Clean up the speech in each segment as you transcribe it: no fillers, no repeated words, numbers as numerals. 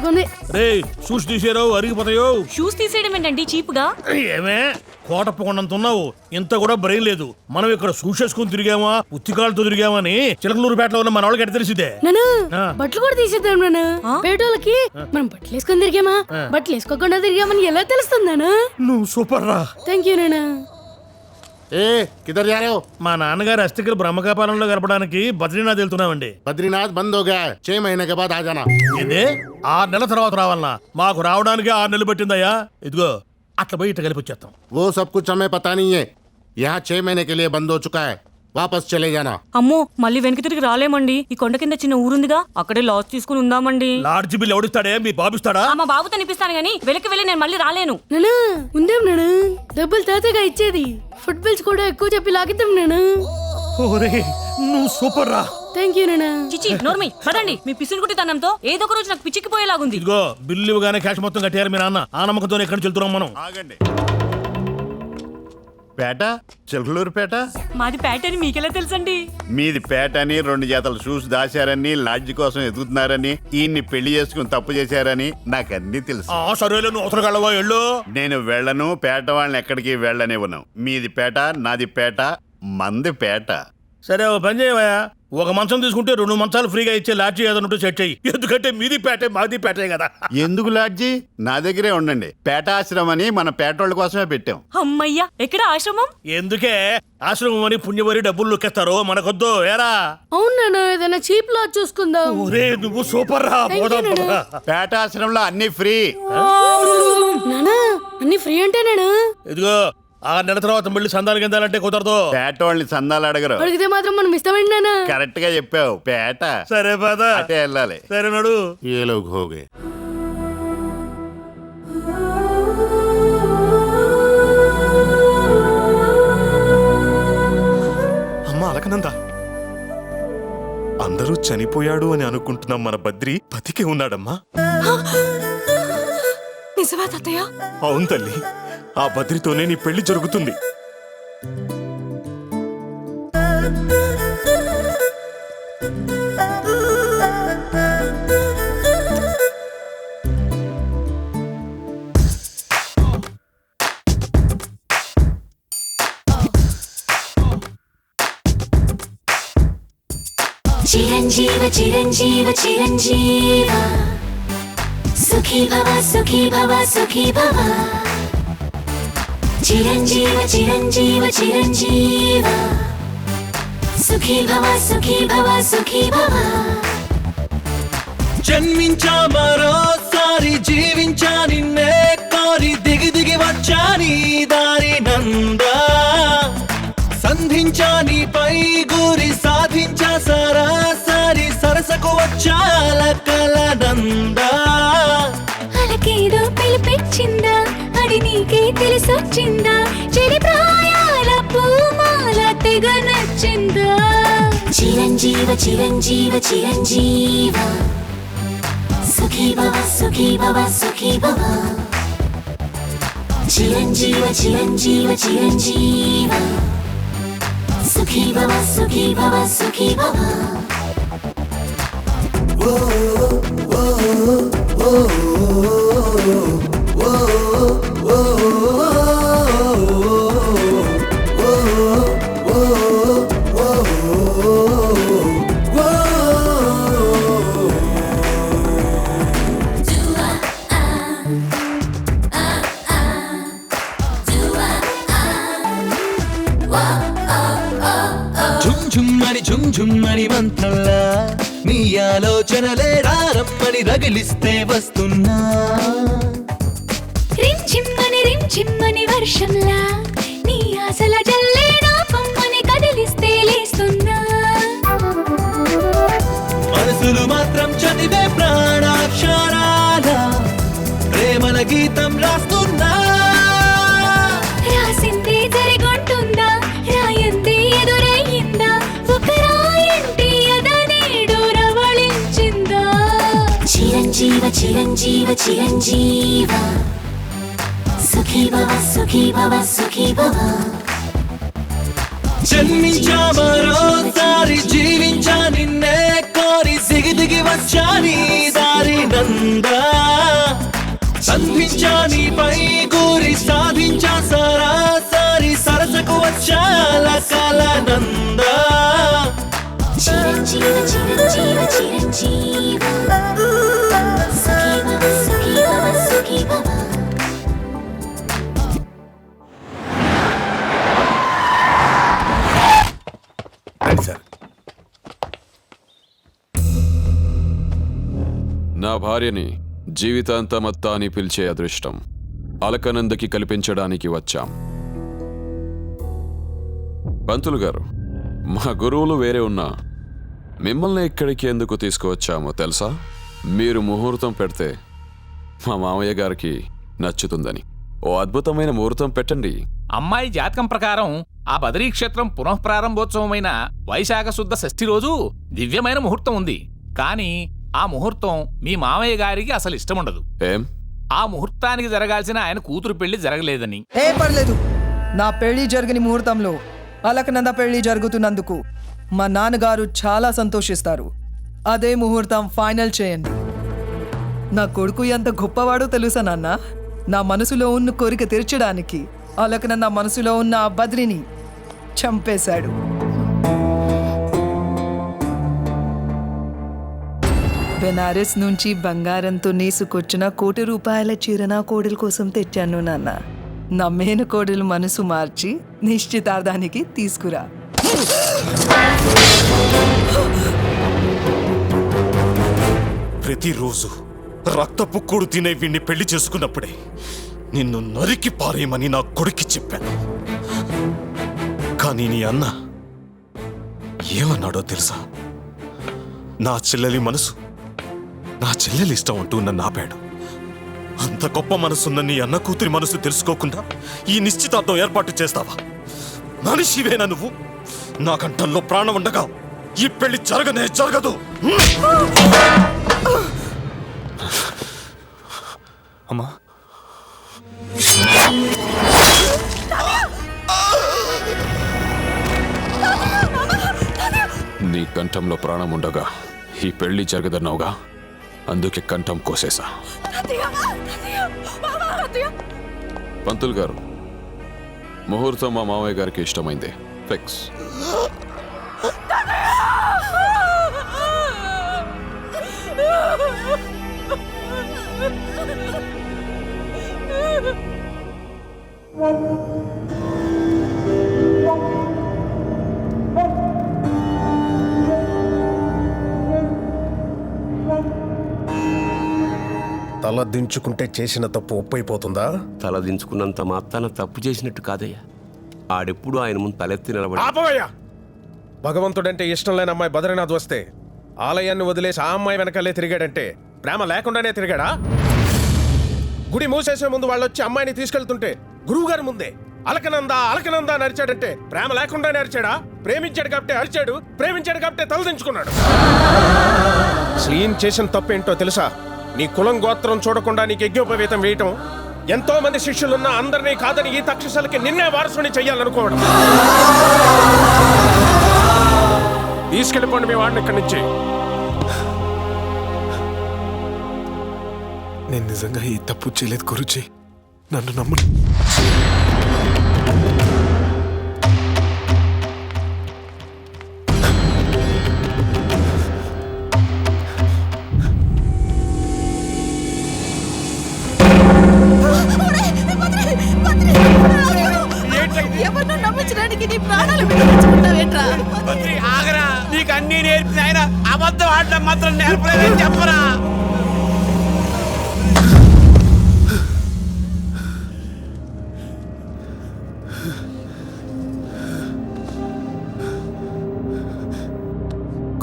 బాగుంది. రే shoes తీసేరో అరిగిపోతాయో. Shoes తీసేయడం ఏంటండి చీపుగా? ఏమే కోటప్పకొండంత ఉన్నావు, ఇంత కూడా బ్రెయిన్ లేదు. మనం ఇక్కడ షూస్ వేసుకుని తిరిగామా ఉత్తికాలతో తిరిగామా అని చిలకలూరుపేటలో ఉన్న మన వాళ్ళకి ఎట్ట తెలిసిదే? బట్టలు కూడా తీసేద్దాం నాన్న. పేటోళ్ళకి మనం బట్టలు వేసుకొని తిరిగామా బట్టలు వేసుకోకుండా తిరిగామని ఎలా తెలుస్తుంది నాన్న? నువ్వు సూపర్ రా. థ్యాంక్ యూ నాన్న. ఏ కిధర్ जा रहे हो? మా నాన్నగారు అస్థికలు బ్రహ్మకాపాలంలో గడపడానికి బద్రీనాథ్ వెళ్తున్నామండి. बद्रीनाथ बंद हो गया है, 6 महीने के बाद आ जाना. ఏందే 6 నెలల తర్వాత రావాలన్నా? మాకు రావడానికి 6 నెలలు పట్టిందయ్యా. ఇదిగో అట్లా పోయి ఇట్లా కలిపి వచ్చేస్తాం. वो सब कुछ हमें पता नहीं है. यहाँ 6 महीने के लिए बंद हो चुका है, वापस चले जाना. అమ్మో మళ్ళీ వెనక్కి తిరిగి రాలేమండి. ఈ కొండ కింద చిన్న ఊరుందిగా, అక్కడే లాడ్జ్ తీసుకుని ఉందామండి. LADS bill ఎవడిస్తాడే? మీ బాబిస్తాడా? మా బాబుతో నిపిస్తాను గానీ వెనక్కి వెళ్ళి నేను మళ్ళీ రాలేను. నాన్న ఉందాం నాన్న, డబ్బులు తాతగా ఇచ్చేది. ఫుడ్ బిల్స్ కూడా ఎక్కువ చెప్పి లాగిద్దాం నాన్న. ఓరే నువ్వు సూపర్ రా. థ్యాంక్ యూ నాన్న. చిచి నోర్మి పదండి. మీ పిసినుకుటి తనంతో ఏదో ఒక రోజు నాకు పిచ్చిక్కిపోయేలాగుంది. ఇదిగో బిల్లు ఇవ్వగానే క్యాష్ మొత్తం కట్టారు మీ నాన్న. ఆ నమ్మకంతో ఎక్కడి నుంచి వెళ్తున్నాం మనం? ఆగండి. పేట చిలకలూరుపేట మాది ప్యాటర్న్ మీకెలా తెలుసండి? మీది పేట అని 2 జతలు షూస్ దాచారని లాడ్జి కోసం ఎదుగుతున్నారని ఈయన్ని పెళ్లి చేసుకుని తప్పు చేశారని నాకన్నీ తెలుసు. సరేలే నువ్వు అవసరం కలవా వెళ్ళు. నేను వెళ్ళను, పేట వాళ్ళని ఎక్కడికి వెళ్ళనివ్వను. మీది పేట, నాది పేట, మంది పేట. సరే ఓ పని చేయవయ్యా, ఒక మంచం తీసుకుంటే 2 మంచాలు ఫ్రీగా ఇచ్చే లాడ్జి ఏదన్నట్టు సెట్ చెయ్యి. ఎందుకంటే మీది పేటే మాది పేటే కదా. ఎందుకు లాడ్జి? నా దగ్గరే ఉండండి. పేట ఆశ్రమం అని మన పేటోళ్ళ కోసమే పెట్టాం. అమ్మయ్యా ఎక్కడ ఆశ్రమం? ఎందుకే ఆశ్రమం అని పుణ్యవరి డబ్బులు నొక్కేస్తారు, మనకొద్దు ఏరా. అవును నాన్న, ఏదైనా చీప్ లాడ్జ్ చూసుకుందాం. ఒరే నువ్వు సూపర్ రా. పేట ఆశ్రమంలో అన్ని ఫ్రీ. నానా అన్ని ఫ్రీ అంటే నాన్న? ఇదిగో 6 నెలల తర్వాత మళ్ళీ సందాలు కిందాలంటే కుదరదు. పేటోళ్ళని సందాలు అడగరు. అడిగితే మాత్రం మనం ఇస్తామండి నాన్న. కరెక్ట్ గా చెప్పావు. పేట సరే పద అటే వెళ్ళాలి. సరే నడు. ये लोग हो गए. అమ్మా అలకనంద, అందరూ చనిపోయాడు అని అనుకుంటున్నాం, మన బద్రి బతికే ఉన్నాడమ్మా. నిజమా తాతయ్య? అవును తల్లి, ఆ బద్రితోనే నీ పెళ్లి జరుగుతుంది. చిరంజీవ చిరంజీవ చిరంజీవ సుఖీ భవ సుఖీ భవ సుఖీ భవ చిరంజీవ చిరంజీవ చిరంజీవ సుఖీ భవ సుఖీ భవ సుఖీ భవ జన్మించా మరోసారి జీవించా నిన్నే కోరి దిగి దిగి వచ్చా నీ దారి నందా సంధించా నీపై గురి సాధించా సరాసరి సరసకు వచ్చా లకల నందా అలకేదో పిలిపించిందా అది నీకే తెలిసొచ్చిందా చెడి ప్రాయాల పూమాల తెగ నచ్చిందా చిరంజీవ చిరంజీవ చిరంజీవ సుఖీ భవ సుఖీ భవ సుఖీ భవ చిరంజీవ చిరంజీవ చిరంజీవ సుఖీ భవ సుఖీ భవ సుఖీ భవ ఝుమ్ ఝుమ్మని మంత్రంలా నీ ఆలోచనలే రారమ్మని రగిలిస్తే వస్తున్నా రిమ్ చిమ్మని వర్షంలా నీ ఆశల జల్లే నా పొమ్మని కదిలిస్తే లేస్తున్నా మనసులు మాత్రం చదివే ప్రాణాక్షరాల ప్రేమల గీతం రాస్తున్నా రాసిందే జరిగొంటుందా రాయందే ఎదురయ్యిందా ఒక రాయంటి అదనేడు రవళించిందా చిరంజీవ చిరంజీవ చిరంజీవ సుఖీ భవ సుఖీ భవ సుఖీ భవ జన్మించా మరోసారి జీవించా నిన్నే కోరి దిగి వచ్చా నీ దారి నందా సంధించా నీపై కోరి సాధించా సరాసరి సరసకు వచ్చా లకాల నందా చిరంజీవ చిరంజీవ చిరంజీవ సుఖీ భవ సుఖీ భవ సుఖీ భవ సార్ నా భార్యని జీవితాంతమత్తా అని పిలిచే అదృష్టం అలకనందకి కల్పించడానికి వచ్చాం. పంతులు గారు, మా గురువులు వేరే ఉన్నా మిమ్మల్ని ఇక్కడికి ఎందుకు తీసుకువచ్చామో తెలుసా? మీరు ముహూర్తం పెడితే మా మామయ్య గారికి నచ్చుతుందని. ఓ అద్భుతమైన ముహూర్తం పెట్టండి. అమ్మాయి జాతకం ప్రకారం ఆ బదరీ క్షేత్రం పునఃప్రారంభోత్సవమైన వైశాఖ శుద్ధ షష్ఠి రోజు దివ్యమైన ముహూర్తం ఉంది. కానీ ఆ ముహూర్తం మీ మామయ్య గారికి అసలు ఇష్టముండదు. ఏం? ఆ ముహూర్తానికి జరగాల్సిన ఆయన కూతురు పెళ్లి జరగలేదని. పర్లేదు, నా పెళ్లి జరగని ముహూర్తంలో అలకనంద పెళ్లి జరుగుతున్నందుకు మా నాన్నగారు చాలా సంతోషిస్తారు. అదే ముహూర్తం ఫైనల్ చేయండి. నా కొడుకు ఎంత గొప్పవాడో తెలుసా నాన్న? నా మనసులో ఉన్న కోరిక తీర్చడానికి అలకనంద మనసులో ఉన్న ఆ బద్రిని చంపేశాడు. బెనారస్ నుంచి బంగారంతో నేసుకొచ్చిన ₹1,00,00,000 చీర నా కోడల కోసం తెచ్చాను నాన్న. నా మేన కోడలు మనసు మార్చి నిశ్చితార్థానికి తీసుకురా. ప్రతిరోజు రక్తపు కూడు తినే వీణ్ణి పెళ్లి చేసుకున్నప్పుడే నిన్ను నరికి పారేయమని నా కొడుక్కి చెప్పాను. కానీ నీ అన్న ఏమన్నాడో తెలుసా? నా చెల్లెలి మనసు, నా చెల్లెలి ఇష్టం అంటూ నన్ను ఆపాడు. అంత గొప్ప మనసున్న నీ అన్న కూతురి మనసు తెలుసుకోకుండా ఈ నిశ్చితార్థం ఏర్పాటు చేస్తావా? మనిషివేనా నువ్వు? నా కంఠంలో ప్రాణం ఉండగా ఈ పెళ్లి జరగనే జరగదు. అమ్మా, నీ కంఠంలో ప్రాణం ఉండగా ఈ పెళ్లి జరగదన్నావుగా, అందుకే కంఠం కోసేసా. పంతులు గారు, ముహూర్తం మా మామయ్య గారికి ఇష్టమైంది. ఫిక్స్. తల దించుకుంటే చేసిన తప్పు ఒప్పైపోతుందా? తల దించుకున్నంత మాత్రాన తప్పు చేసినట్టు కాదయ్యా. ఆడెప్పుడు ఆయన ముందు తలెత్తి నిలబడి. ఆపవయ్యా! భగవంతుడంటే ఇష్టం లేని అమ్మాయి బద్రీనాథ్ వస్తే ఆలయాన్ని వదిలేసి ఆ అమ్మాయి వెనకాలే తిరిగాడంటే ప్రేమ లేకుండానే తిరిగాడా? గుడి మూసేసే ముందు వాళ్ళు వచ్చి అమ్మాయిని తీసుకెళ్తుంటే గురువు గారి ముందే అలకనంద అలకనంద అని అరిచాడంటే ప్రేమ లేకుండానే అరిచాడా? ప్రేమించాడు కాబట్టి అరిచాడు, ప్రేమించాడు కాబట్టి తలదించుకున్నాడు. స్లీన్ చేసిన తప్పేంటో తెలుసా? నీ కులం గోత్రం చూడకుండా నీకు యజ్ఞోపవేతం వేయటం, ఎంతో మంది శిష్యులున్నా అందరినీ కాదని ఈ తక్షశిలకి నిన్నే వారసుని చెయ్యాలనుకోవడం. తీసుకెళ్ళిపోండి మీ వాడిని ఇక్కడి నుంచి. నేను నిజంగా ఈ తప్పు చేయలేదు గురుజీ, నన్ను నమ్ము. ఎవరినో నమ్మించడానికి నీ ప్రాణాలు విడిపించుకుంటావేంట్రా? ఆగరా, నీకు అన్ని నేర్పిన ఆయన అబద్ధం ఆడటం మాత్రం నేర్పలేదని చెప్పరా?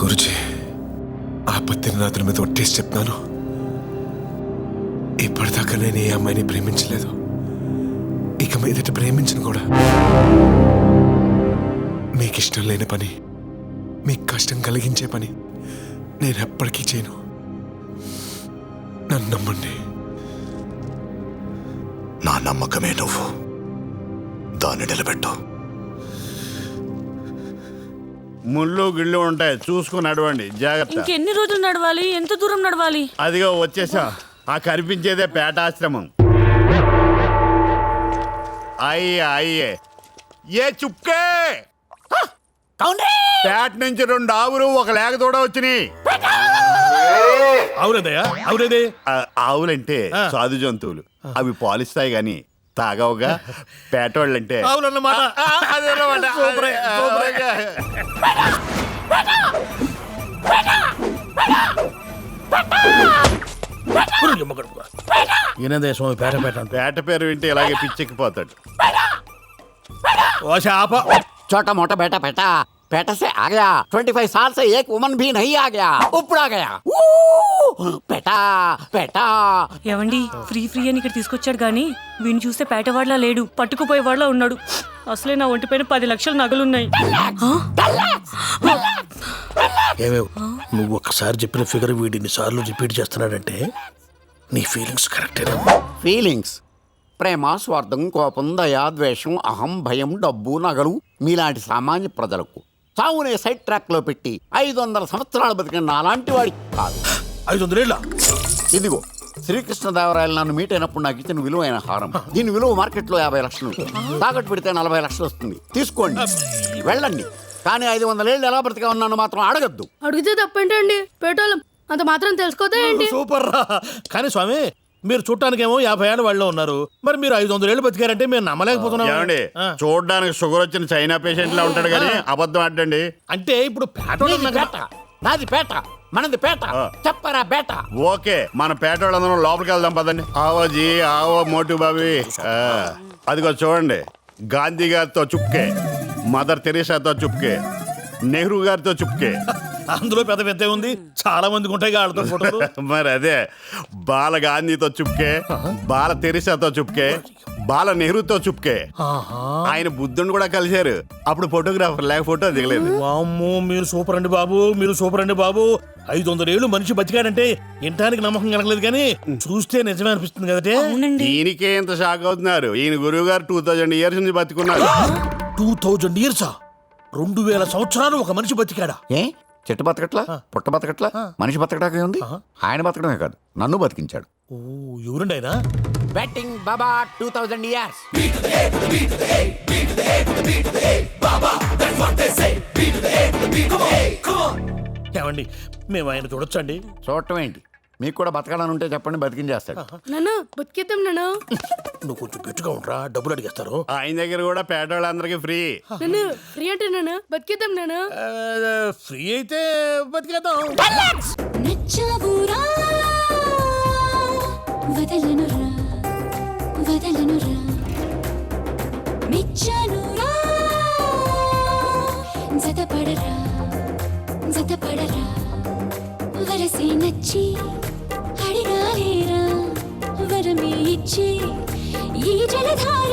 గురుజీ, ఆ బద్రీనాథుల మీద ఒట్టేసి చెప్తున్నాను, ఇప్పటిదాకా నేను ఏ అమ్మాయిని ప్రేమించలేదు, ఇక మీదట ప్రేమించను కూడా. మీకు ఇష్టం లేని పని, మీకు కష్టం కలిగించే పని నేను ఎప్పటికీ చేయను. నన్ను నమ్మండి. నా నమ్మకమే నువ్వు, దాన్ని నిలబెట్టు. ముళ్ళు గిళ్ళు ఉంటాయి చూసుకుని నడవండి జాగ్రత్త. ఇంకెన్ని రోజులు నడవాలి? ఎంత దూరం నడవాలి? అదిగో వచ్చేసా. ఆ కనిపించేదే పేటాశ్రమం. అయ్యే ఏ చుక్కే పేట నుంచి 2 ఆవులు ఒక లేక తోడ వచ్చినాయి. అవులేదయ్యా అవులేదే. ఆవులంటే సాధు జంతువులు, అవి పాలిస్తాయి గాని తాగవుగా. పేటోళ్ళంటే అవునన్నమాట. అదేనమాట. ఈయనదే స్వామి పేట పేట అంటే. పేట పేరు వింటే ఇలాగే పిచ్చెక్కిపోతాడు. ఓ శాప. छोटा मोटा बेटा बेटा बेटा से आ गया 25 साल से एक वुमन भी नहीं आ गया ऊपर आ गया बेटा बेटा. ఏవండి ఫ్రీ ఫ్రీ అని ఇక్కడ తీసుకొచ్చాడు గానీ వీడిని చూస్తే పేటవాడ్లా లేడు, పట్టుకుపోయేవాడ్లా ఉన్నాడు. అసలే నా ఒంటిపైన 10 లక్షల నగలున్నాయి. ఏమేవ్ నువ్వు ఒక్కసారి చెప్పిన ఫిగర్ వీడిని సార్లు రిపీట్ చేస్తున్నాడంటే నీ ఫీలింగ్స్ కరెక్టేనా? ఫీలింగ్స్ ప్రేమ స్వార్థం కోపం దయా ద్వేషం అహం భయం డబ్బు నగలు మీలాంటి సామాన్య ప్రజలకు చావునే సైడ్ ట్రాక్ లో పెట్టి 500 సంవత్సరాలు బతికిన అలాంటి వాడికి కాదు. 500 ఏళ్ళ? ఇదిగో శ్రీకృష్ణదేవరాయలు నన్ను మీట్ అయినప్పుడు నాకు ఇచ్చిన విలువైన హారం. దీని విలువ మార్కెట్లో 50 లక్షలు. తాకట్టు పెడితే 40 లక్షలు వస్తుంది. తీసుకోండి, వెళ్ళండి. కానీ 500 ఏళ్ళు ఎలా బ్రతికా ఉన్నాను మాత్రం అడగద్దు. అడిగితే తప్పేంటండి? పేటోళ్ళం అంత మాత్రం తెలుసుకోతే ఏంటి? సూపర్ రా. కానీ స్వామి మీరు చూడటానికేమో 50 ఏళ్ళ వాళ్ళు ఉన్నారు, మరి మీరు 500 ఏళ్ళు బతికారంటే మేము నమ్మలేకపోతున్నాం. చూడడానికి షుగర్ వచ్చిన చైనా పేషెంట్ లా ఉంటాడు కానీ అబద్ధం ఆడండి. అంటే ఇప్పుడు నాది పేట, మనది పేట, చెప్పరా పేట. ఓకే, మన పేటోళ్ళందరం లోపలికి వెళ్దాం పదండి. ఆవోజీ ఆవో మోటు బాబీ. అదిగో చూడండి, గాంధీ గారితో చుక్కే, మదర్ తెరీసాతో చుక్కే, నెహ్రూ గారితో చుక్కే. అందులో పెద్ద పెద్ద ఉంది, చాలా మందికి ఉంటాయి వాళ్ళతో ఫోటోలు. మరి అదే బాల గాంధీతో చుప్కే, బాల తెరిసాతో చుప్కే, బాల నెహ్రూతో చుప్కే. ఆయన బుద్ధుని కూడా కలిశారు. అప్పుడు ఫోటోగ్రాఫర్ లేక ఫోటో దిగలేదు. వామ్మో మీరు సూపర్ అండి బాబు, మీరు సూపర్ అండి బాబు. 500 ఏళ్ళు మనిషి బతికాడంటే ఇంటానికి నమ్మకం కలగలేదు కానీ చూస్తే నిజమే అనిపిస్తుంది కదంటే. ఈయనకే ఎంత షాక్ అవుతున్నారు? ఈయన గురువు గారు 2000 ఇయర్స్ నుంచి బతికున్నారు. 2000 ఇయర్స్? 2000 సంవత్సరాలు ఒక మనిషి బతికాడా? ఏ చెట్టు బతకట్లా, పుట్ట బతకట్లా, మనిషి బతకటాకే ఉంది. ఆయన బతకడమే కాదు, నన్ను బతికించాడు. ఓ ఎవరండి ఆయన? బెట్టింగ్ బాబా 2000 ఇయర్స్. ఏమండి మేము ఆయన చూడొచ్చండి? చూడటం ఏంటి, మీకు కూడా బతకాలని ఉంటే చెప్పండి, బతికించేస్తాడు. నన్ను బతికేద్దాం నన్ను. నువ్వు కొంచెం పెట్టుగా ఉంటా, డబ్బులు అడిగేస్తారు. ఆయన దగ్గర కూడా పేదవాళ్ళందరికీ ఫ్రీ. నన్ను ఫ్రీ అంటే నన్ను బతికేద్దాం నన్ను. ఫ్రీ అయితే బతికేద్దాం. నచ్చవురా వదలనురా వదలనురా మెచ్చనురా జతపడరా జతపడరా వరసే నచ్చి అడిగాలేరా వరమే ఇచ్చి ఈ జలధార